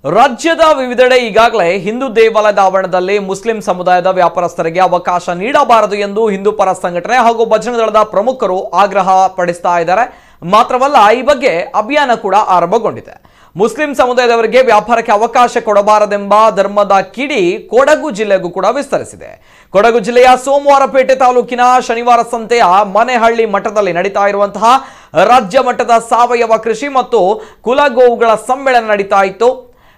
ರಾಜ್ಯದ ವಿವಿಧೆಡೆ ಈಗಾಗಲೇ ಹಿಂದೂ ದೇವಾಲಯದ ಆವರಣದಲ್ಲಿ ಮುಸ್ಲಿಂ ಸಮುದಾಯದ ವ್ಯಾಪಾರಸ್ಥರಿಗೆ ಅವಕಾಶ ನೀಡಬಾರದು ಎಂದು ಹಿಂದೂ ಪರ ಸಂಘಟನೆ ಹಾಗೂ ಬಜರಂಗ ದಳದ ಪ್ರಮುಖರು ಆಗ್ರಹ ಪಡಿಸ್ತಾ ಇದ್ದಾರೆ. ಮಾತ್ರವಲ್ಲ, ಈ ಬಗ್ಗೆ ಅಭಿಯಾನ ಕೂಡ ಆರಂಭಗೊಂಡಿದೆ. ಮುಸ್ಲಿಂ ಸಮುದಾಯದವರಿಗೆ ವ್ಯಾಪಾರಕ್ಕೆ ಅವಕಾಶ ಕೊಡಬಾರದೆಂಬ ಧರ್ಮದ ಕಿಡಿ ಕೊಡಗು ಜಿಲ್ಲೆಗೂ ಕೂಡ ವಿಸ್ತರಿಸಿದೆ. ಕೊಡಗು ಜಿಲ್ಲೆಯ ಸೋಮವಾರಪೇಟೆ ತಾಲೂಕಿನ ಶನಿವಾರ ಸಂತೆಯ ಮನೆಹಳ್ಳಿ ಮಠದಲ್ಲಿ ನಡೀತಾ ಇರುವಂತಹ ರಾಜ್ಯ ಮಟ್ಟದ ಸಾವಯವ ಕೃಷಿ ಮತ್ತು ಕುಲಗೋವುಗಳ ಸಮ್ಮೇಳನ ನಡೀತಾ ಇತ್ತು.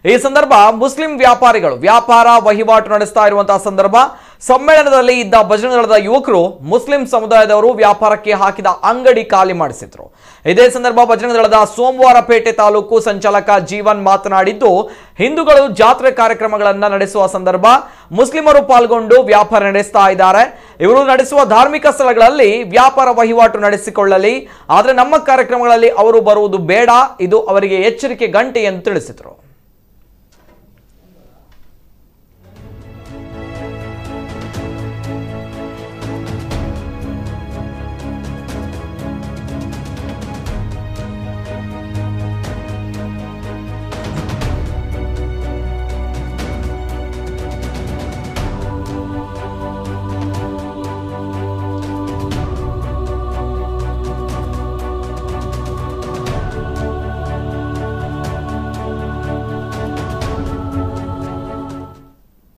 ಈ ಸಂದರ್ಭ ಮುಸ್ಲಿಂ ವ್ಯಾಪಾರಿಗಳು ವ್ಯಾಪಾರ ವಹಿವಾಟು ನಡೆಸ್ತಾ ಇರುವಂತಹ ಸಂದರ್ಭ ಸಮ್ಮೇಳನದಲ್ಲಿ ಇದ್ದ ಬಜರಂಗ ದಳದ ಯುವಕರು ಮುಸ್ಲಿಂ ಸಮುದಾಯದವರು ವ್ಯಾಪಾರಕ್ಕೆ ಹಾಕಿದ ಅಂಗಡಿ ಖಾಲಿ ಮಾಡಿಸಿದ್ರು. ಇದೇ ಸಂದರ್ಭ ಬಜರಂಗ ದಳದ ಸೋಮವಾರಪೇಟೆ ತಾಲೂಕು ಸಂಚಾಲಕ ಜೀವನ್ ಮಾತನಾಡಿದ್ದು, ಹಿಂದೂಗಳು ಜಾತ್ರೆ ಕಾರ್ಯಕ್ರಮಗಳನ್ನು ನಡೆಸುವ ಸಂದರ್ಭ ಮುಸ್ಲಿಮರು ಪಾಲ್ಗೊಂಡು ವ್ಯಾಪಾರ ನಡೆಸ್ತಾ ಇದ್ದಾರೆ. ಇವರು ನಡೆಸುವ ಧಾರ್ಮಿಕ ಸ್ಥಳಗಳಲ್ಲಿ ವ್ಯಾಪಾರ ವಹಿವಾಟು ನಡೆಸಿಕೊಳ್ಳಲಿ, ಆದರೆ ನಮ್ಮ ಕಾರ್ಯಕ್ರಮಗಳಲ್ಲಿ ಅವರು ಬರುವುದು ಬೇಡ. ಇದು ಅವರಿಗೆ ಎಚ್ಚರಿಕೆ ಗಂಟೆ ಎಂದು ತಿಳಿಸಿದರು.